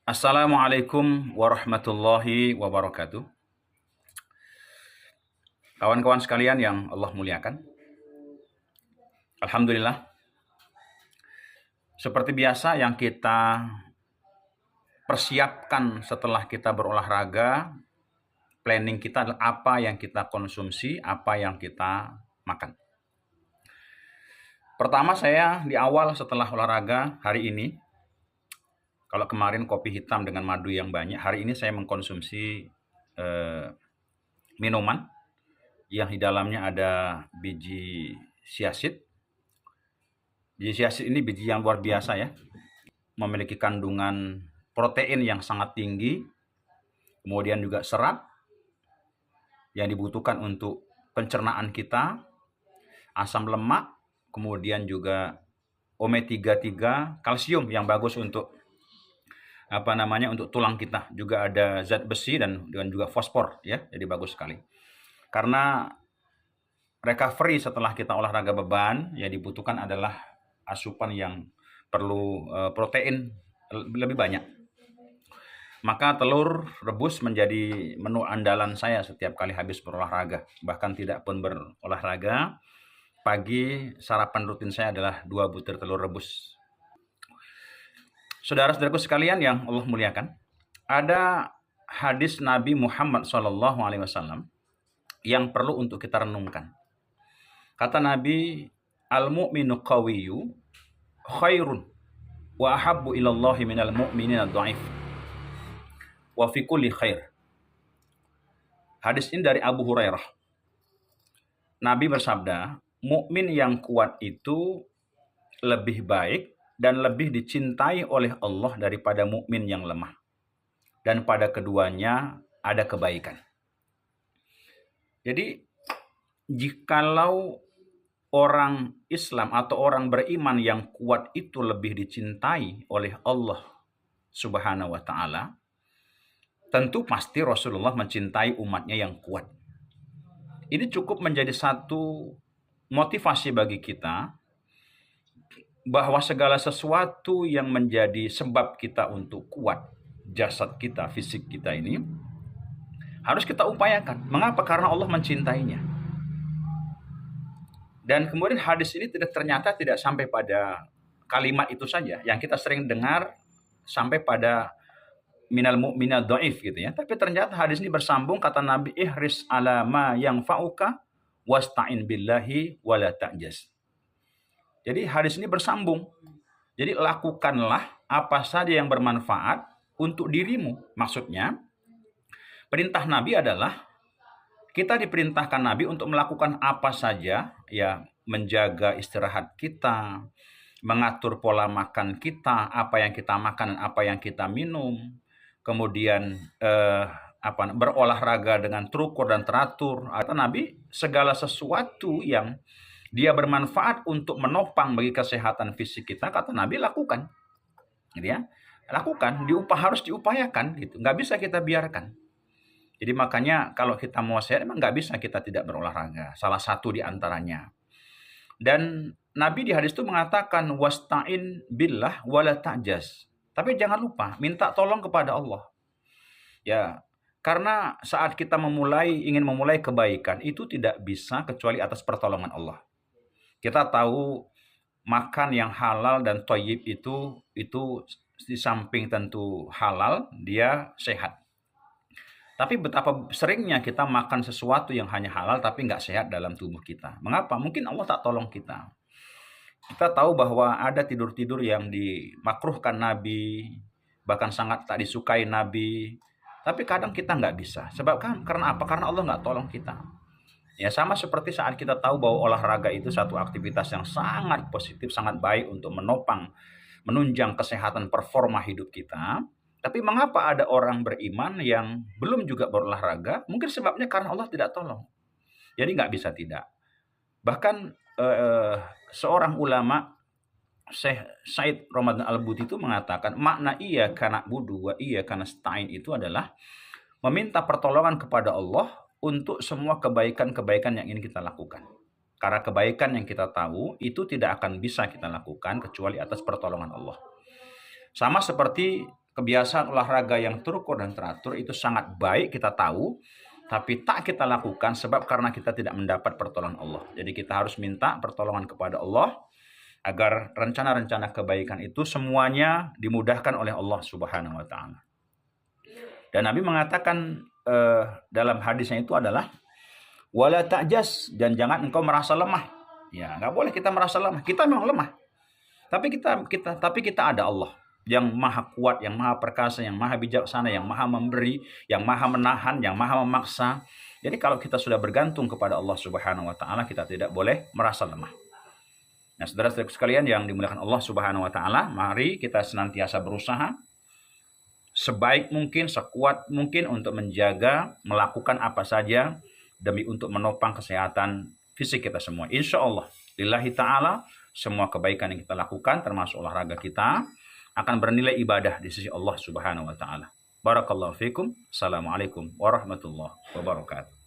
Assalamualaikum warahmatullahi wabarakatuh. Kawan-kawan sekalian yang Allah muliakan. Alhamdulillah, seperti biasa yang kita persiapkan setelah kita berolahraga, planning kita adalah apa yang kita konsumsi, apa yang kita makan. Pertama, saya di awal setelah olahraga hari ini, kalau kemarin kopi hitam dengan madu yang banyak, hari ini saya mengkonsumsi minuman yang di dalamnya ada biji siasit. Biji siasit ini biji yang luar biasa ya, memiliki kandungan protein yang sangat tinggi, kemudian juga serat yang dibutuhkan untuk pencernaan kita, asam lemak, kemudian juga omega 3, kalsium yang bagus untuk untuk tulang kita, juga ada zat besi dan juga fosfor ya, jadi bagus sekali. Karena recovery setelah kita olahraga beban, yang dibutuhkan adalah asupan yang perlu protein lebih banyak. Maka telur rebus menjadi menu andalan saya setiap kali habis berolahraga. Bahkan tidak pun berolahraga, pagi sarapan rutin saya adalah 2 butir telur rebus. Saudara-saudaraku sekalian yang Allah muliakan, ada hadis Nabi Muhammad SAW yang perlu untuk kita renungkan. Kata Nabi, al-mu'minu qawiyyu khairun wa ahabbu ilallahi minal mu'minina dha'if wa fi kulli khair. Hadis ini dari Abu Hurairah. Nabi bersabda, mukmin yang kuat itu lebih baik dan lebih dicintai oleh Allah daripada mukmin yang lemah. Dan pada keduanya ada kebaikan. Jadi, jikalau orang Islam atau orang beriman yang kuat itu lebih dicintai oleh Allah Subhanahu wa Ta'ala, tentu pasti Rasulullah mencintai umatnya yang kuat. Ini cukup menjadi satu motivasi bagi kita bahwa segala sesuatu yang menjadi sebab kita untuk kuat, jasad kita, fisik kita ini, harus kita upayakan. Mengapa? Karena Allah mencintainya. Dan kemudian hadis ini ternyata tidak sampai pada kalimat itu saja, yang kita sering dengar sampai pada minal mu'mina dhaif gitu ya. Tapi ternyata hadis ini bersambung, kata Nabi, ihris ala ma yang fa'uka wasta'in billahi wala ta'jaz. Jadi hadis ini bersambung. Jadi lakukanlah apa saja yang bermanfaat untuk dirimu. Maksudnya, perintah Nabi adalah kita diperintahkan Nabi untuk melakukan apa saja, ya, menjaga istirahat kita, mengatur pola makan kita, apa yang kita makan dan apa yang kita minum, kemudian berolahraga dengan terukur dan teratur. Kata Nabi, segala sesuatu yang dia bermanfaat untuk menopang bagi kesehatan fisik kita, kata Nabi, lakukan, gitu ya, lakukan, harus diupayakan, gitu, nggak bisa kita biarkan. Jadi makanya kalau kita mau sehat, memang nggak bisa kita tidak berolahraga. Salah satu di antaranya. Dan Nabi di hadis itu mengatakan, wasta'in billah wala ta'jaz. Tapi jangan lupa, minta tolong kepada Allah. Ya, karena saat kita ingin memulai kebaikan, itu tidak bisa kecuali atas pertolongan Allah. Kita tahu makan yang halal dan thayyib itu di samping tentu halal, dia sehat. Tapi betapa seringnya kita makan sesuatu yang hanya halal tapi nggak sehat dalam tubuh kita. Mengapa? Mungkin Allah tak tolong kita. Kita tahu bahwa ada tidur-tidur yang dimakruhkan Nabi, bahkan sangat tak disukai Nabi. Tapi kadang kita nggak bisa. Sebab karena apa? Karena Allah nggak tolong kita. Ya, sama seperti saat kita tahu bahwa olahraga itu satu aktivitas yang sangat positif, sangat baik untuk menunjang kesehatan performa hidup kita. Tapi mengapa ada orang beriman yang belum juga berolahraga? Mungkin sebabnya karena Allah tidak tolong. Jadi nggak bisa tidak. Bahkan seorang ulama, Syekh Said Ramadan Al-Buti itu mengatakan, makna iya kana budu wa iya kana stain itu adalah meminta pertolongan kepada Allah untuk semua kebaikan-kebaikan yang ingin kita lakukan. Karena kebaikan yang kita tahu itu tidak akan bisa kita lakukan kecuali atas pertolongan Allah. Sama seperti kebiasaan olahraga yang terukur dan teratur itu sangat baik, kita tahu, tapi tak kita lakukan sebab karena kita tidak mendapat pertolongan Allah. Jadi kita harus minta pertolongan kepada Allah agar rencana-rencana kebaikan itu semuanya dimudahkan oleh Allah Subhanahu wa taala. Dan Nabi mengatakan dalam hadisnya itu adalah wala ta'jas, dan jangan engkau merasa lemah. Ya, nggak boleh kita merasa lemah. Kita memang lemah. Tapi kita ada Allah yang maha kuat, yang maha perkasa, yang maha bijaksana, yang maha memberi, yang maha menahan, yang maha memaksa. Jadi kalau kita sudah bergantung kepada Allah Subhanahu wa taala, kita tidak boleh merasa lemah. Nah, saudara-saudara sekalian yang dimuliakan Allah Subhanahu wa taala, mari kita senantiasa berusaha sebaik mungkin, sekuat mungkin untuk menjaga, melakukan apa saja demi untuk menopang kesehatan fisik kita semua. Insya Allah, lillahi ta'ala, semua kebaikan yang kita lakukan, termasuk olahraga kita, akan bernilai ibadah di sisi Allah Subhanahu wa taala. Barakallahu fikum. Assalamualaikum warahmatullahi wabarakatuh.